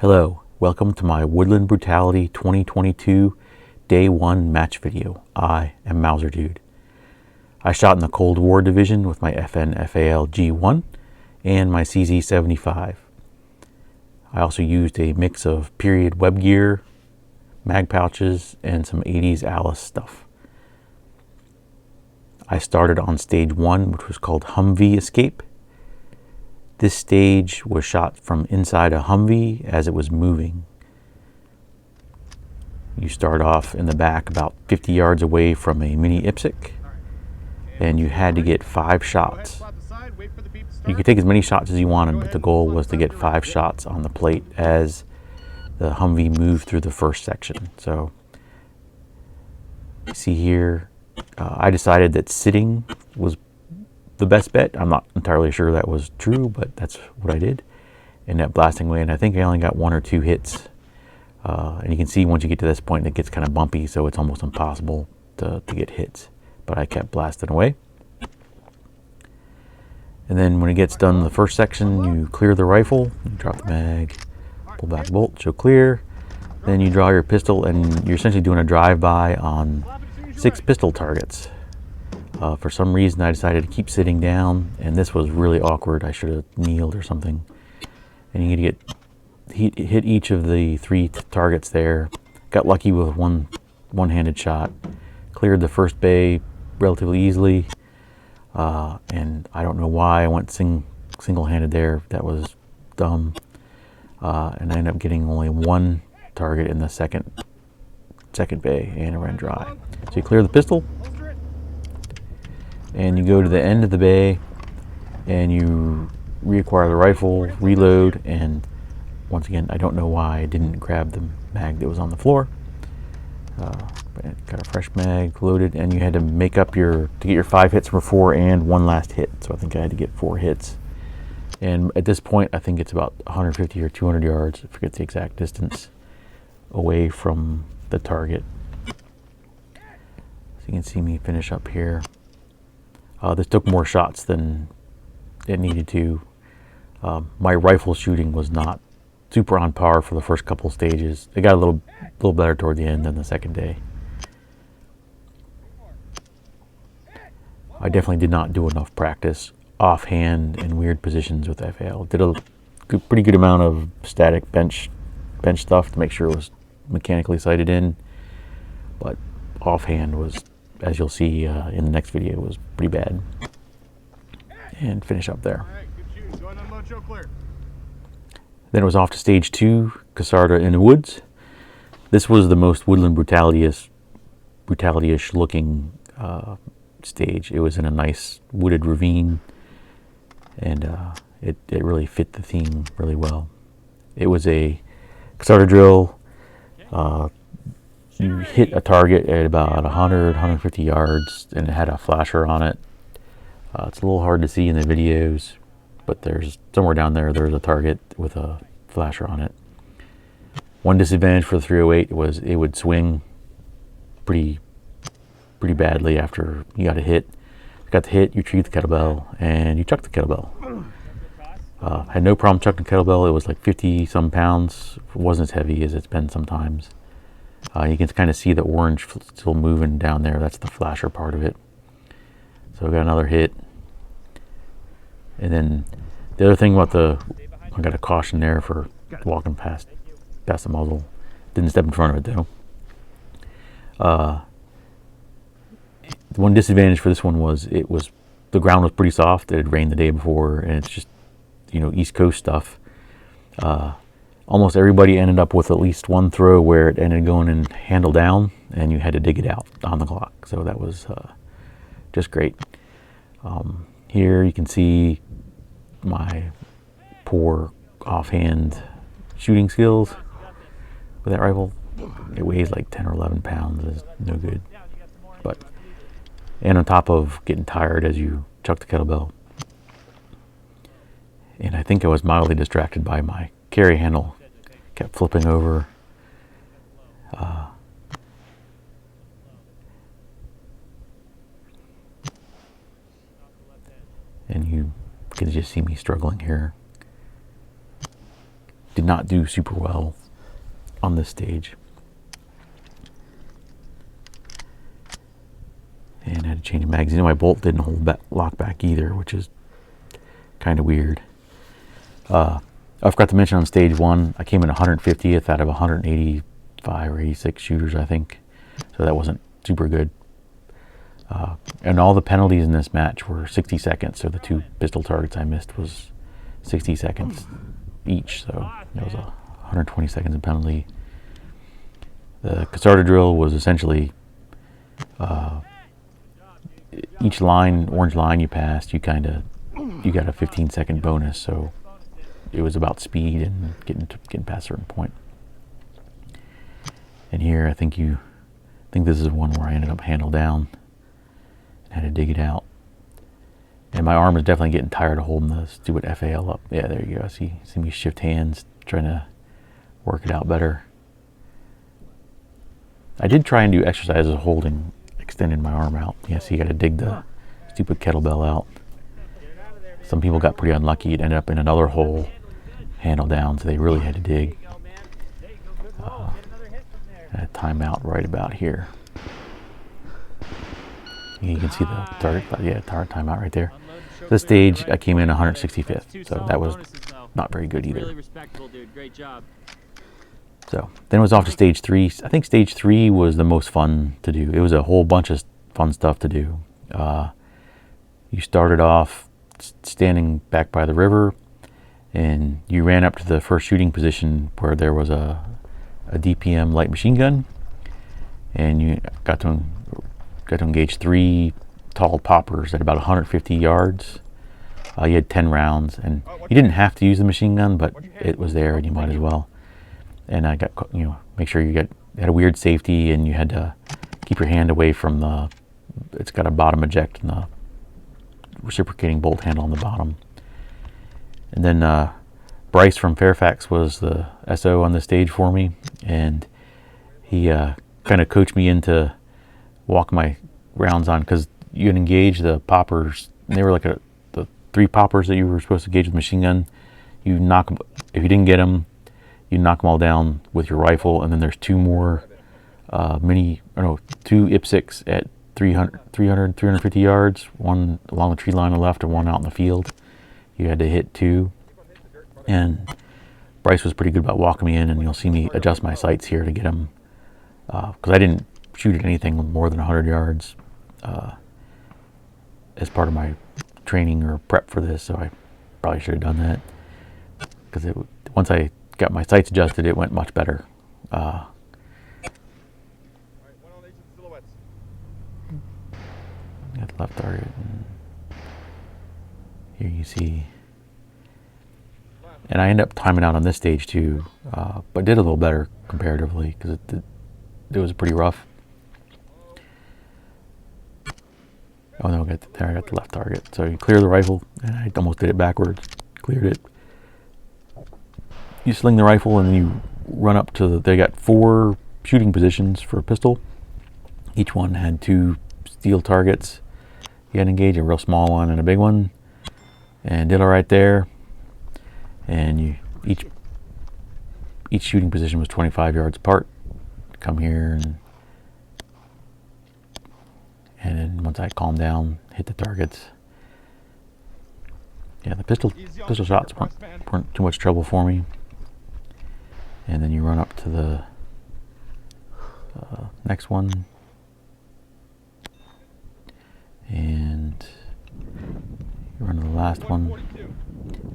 Hello, welcome to my Woodland Brutality 2022 Day 1 match video. I am mauserdude. I shot in the Cold War division with my FN FAL G1 and my CZ75. I also used a mix of period web gear, mag pouches, and some 80s Alice stuff. I started on stage 1, which was called Humvee Escape. This stage was shot from inside a Humvee as it was moving. You start off in the back about 50 yards away from a mini IPSC, and you had to get 5 shots. You could take as many shots as you wanted, but the goal was to get 5 shots on the plate as the Humvee moved through the first section. So, you see here, I decided that sitting was the best bet. I'm not entirely sure that was true, but that's what I did. And that blasting away, and I think I only got 1 or 2 hits. And you can see once you get to this point, it gets kind of bumpy, so it's almost impossible to get hits. But I kept blasting away. And then when it gets done the first section, you clear the rifle, you drop the mag, pull back the bolt, show clear. Then you draw your pistol, and you're essentially doing a drive-by on 6 pistol targets. For some reason, I decided to keep sitting down, and this was really awkward. I should have kneeled or something. And you get hit each of the 3 targets there. Got lucky with one-handed shot. Cleared the first bay relatively easily, and I don't know why I went single-handed there. That was dumb. And I ended up getting only 1 target in the second bay, and it ran dry. So you clear the pistol, and you go to the end of the bay, and you reacquire the rifle, reload, and once again, I don't know why I didn't grab the mag that was on the floor. But got a fresh mag loaded, and you had to make up to get your 5 hits from 4 and 1 last hit. So I think I had to get 4 hits. And at this point, I think it's about 150 or 200 yards, I forget the exact distance, away from the target. So you can see me finish up here. This took more shots than it needed to. My rifle shooting was not super on par for the first couple stages. It got a little better toward the end than the second day. I definitely did not do enough practice offhand in weird positions with FAL. Did a pretty good amount of static bench stuff to make sure it was mechanically sighted in, but offhand was, as you'll see in the next video, was pretty bad. And finish up there. Then it was off to stage 2, Casarda in the woods. This was the most Woodland Brutality-ish looking stage. It was in a nice wooded ravine, and it really fit the theme really well. It was a Casarda drill. You hit a target at about 150 yards, and it had a flasher on it. It's a little hard to see in the videos, but there's somewhere down there's a target with a flasher on it. One disadvantage for the 308 was it would swing pretty badly after you got a hit. You got the hit, you retrieve the kettlebell, and you chuck the kettlebell. Had no problem chucking the kettlebell. It was like 50 some pounds. It wasn't as heavy as it's been sometimes. You can kind of see the orange still moving down there. That's the flasher part of it. So I got another hit. And then the other thing about I got a caution there for walking past the muzzle. Didn't step in front of it though. The one disadvantage for this one was the ground was pretty soft. It had rained the day before, and it's just, East Coast stuff. Almost everybody ended up with at least one throw where it ended going in handle down, and you had to dig it out on the clock. So that was just great. Here you can see my poor offhand shooting skills with that rifle. It weighs like 10 or 11 pounds. It's no good. And on top of getting tired as you chuck the kettlebell. And I think I was mildly distracted by my carry handle. Kept flipping over. And you can just see me struggling here. did not do super well on this stage. And I had to change the magazine. My bolt didn't lock back either, which is kind of weird. I forgot to mention on stage 1, I came in 150th out of 185 or 86 shooters, I think. So that wasn't super good. And all the penalties in this match were 60 seconds. So the 2 pistol targets I missed was 60 seconds each. So that was 120 seconds of penalty. The Casarda drill was essentially each line, orange line you passed, you got a 15-second bonus. So it was about speed and getting past a certain point. And here, I think this is one where I ended up handle down and had to dig it out. And my arm is definitely getting tired of holding the stupid FAL up. Yeah, there you go. See me shift hands, trying to work it out better. I did try and do exercises holding, extending my arm out. Yeah, so you got to dig the stupid kettlebell out. Some people got pretty unlucky. It ended up in another hole, handle down, so they really had to dig. A timeout right about here. You can see the target, target timeout right there. This stage, I came in 165th, so that was not very good either. So then it was off to stage 3. I think stage 3 was the most fun to do. It was a whole bunch of fun stuff to do. You started off standing back by the river, and you ran up to the first shooting position where there was a DPM light machine gun, and you got to engage 3 tall poppers at about 150 yards. You had 10 rounds, and you didn't have to use the machine gun, but it was there, and you might as well. And I got, make sure you had a weird safety, and you had to keep your hand away from it's got a bottom eject and the reciprocating bolt handle on the bottom. And then Bryce from Fairfax was the SO on the stage for me, and he kind of coached me into walking my rounds on, because you had engaged the poppers, and they were like the 3 poppers that you were supposed to engage with machine gun. You knock them, if you didn't get them, you knock them all down with your rifle, and then there's 2 more 2 IPSCs at 350 yards, one along the tree line on the left and one out in the field. You had to hit 2. And Bryce was pretty good about walking me in, and you'll see me adjust my sights here to get him, because I didn't shoot at anything more than 100 yards as part of my training or prep for this, so I probably should have done that, because once I got my sights adjusted, it went much better. Got the left target. Here you see. And I ended up timing out on this stage too, but did a little better comparatively, because it was pretty rough. Oh no, I got the left target. So you clear the rifle, and I almost did it backwards. Cleared it. You sling the rifle, and then you run up to they got 4 shooting positions for a pistol. Each one had 2 steel targets. You had to engage a real small one and a big one, and did all right there. And each shooting position was 25 yards apart. Come here, and then once I calmed down, hit the targets. Yeah, the pistol shots weren't too much trouble for me. And then you run up to the next one, and you run to the last one.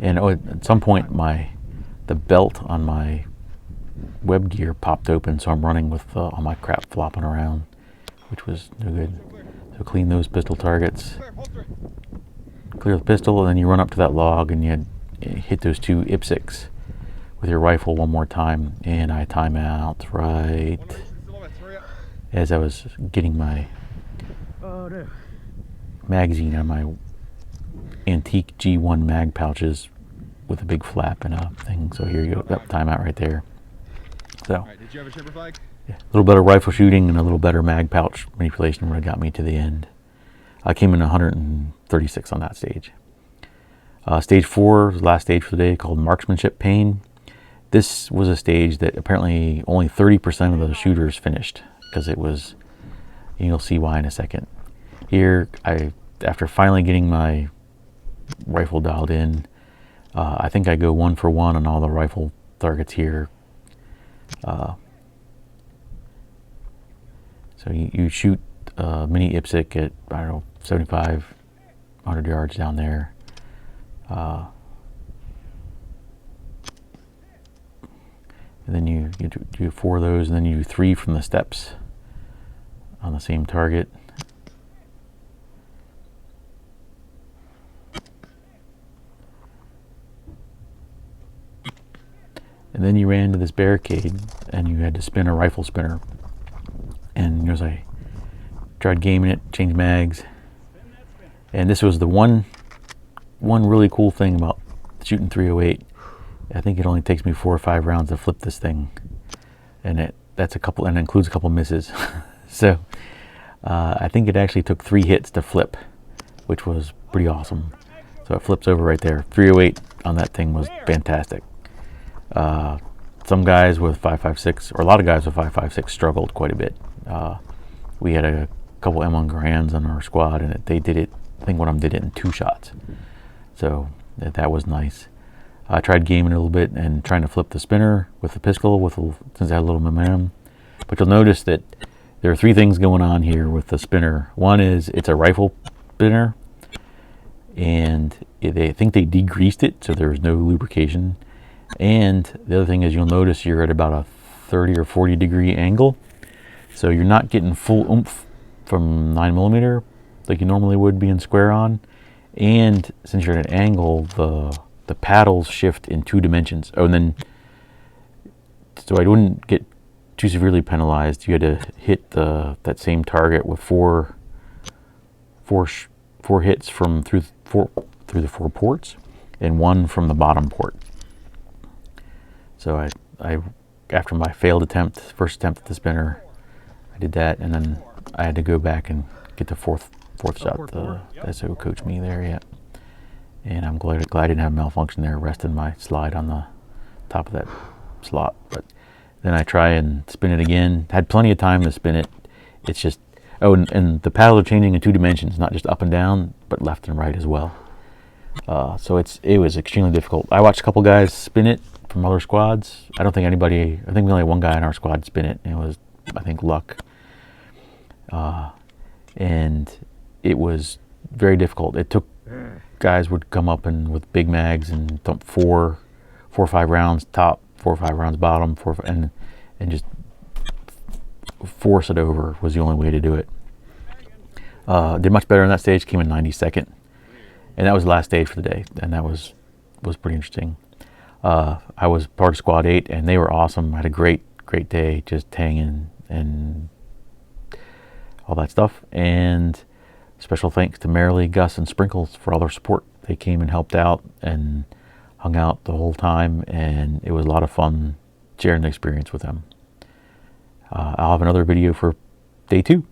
And at some point, the belt on my web gear popped open, so I'm running with all my crap flopping around, which was no good. So clean those pistol targets, clear the pistol, and then you run up to that log, and you hit those 2 IPSCs with your rifle one more time. And I time out right as I was getting my magazine on my antique G1 mag pouches with a big flap and a thing. So here you go, timeout right there. So, did you have a shipper flag? Yeah, a little better rifle shooting and a little better mag pouch manipulation would have got me to the end. I came in 136 on that stage. Stage 4 was the last stage for the day, called Marksmanship Pain. This was a stage that apparently only 30% of the shooters finished, because it was, and you'll see why in a second. Here, after finally getting my rifle dialed in, I think I go 1 for 1 on all the rifle targets here. So you shoot mini IPSC at, I don't know, 75, 100 yards down there. And then you do 4 of those, and then you do 3 from the steps on the same target. And then you ran into this barricade, and you had to spin a rifle spinner. And as I tried gaming it, changed mags. And this was the one really cool thing about shooting 308. I think it only takes me 4 or 5 rounds to flip this thing, and that's a couple, and it includes a couple misses. So I think it actually took 3 hits to flip, which was pretty awesome. So it flips over right there. 308 on that thing was fantastic. Some guys with 5.56, or a lot of guys with 5.56, struggled quite a bit. We had a couple M1 Grands on our squad, and they did it. I think one of them did it in 2 shots. So that was nice. I tried gaming a little bit and trying to flip the spinner with the pistol since I had a little momentum. But you'll notice that there are 3 things going on here with the spinner. One is it's a rifle spinner, and they think they degreased it, so there's no lubrication. And the other thing is, you'll notice you're at about a 30 or 40 degree angle, so you're not getting full oomph from 9mm like you normally would be in square on. And since you're at an angle, the paddles shift in 2 dimensions. Oh, and then, so I wouldn't get too severely penalized, you had to hit that same target with four hits from through the 4 ports, and 1 from the bottom port. So I after my failed first attempt at the spinner, I did that, and then I had to go back and get the fourth shot. The SO coached me there, yeah. And I'm glad I didn't have malfunction there, resting my slide on the top of that slot. But then I try and spin it again. Had plenty of time to spin it. It's just, oh, and the paddles are changing in 2 dimensions, not just up and down, but left and right as well. So it was extremely difficult. I watched a couple guys spin it from other squads. I think we only had 1 guy in our squad spin it, and it was, I think, luck. And it was very difficult. It took, guys would come up and with big mags and dump 4 or 5 rounds top, 4 or 5 rounds bottom, and just force it over was the only way to do it. Did much better in that stage, came in 92nd. And that was the last stage for the day, and that was pretty interesting. I was part of Squad 8, and they were awesome. I had a great day, just hanging and all that stuff. And special thanks to Marilee, Gus, and Sprinkles for all their support. They came and helped out and hung out the whole time, and it was a lot of fun sharing the experience with them. I'll have another video for day 2.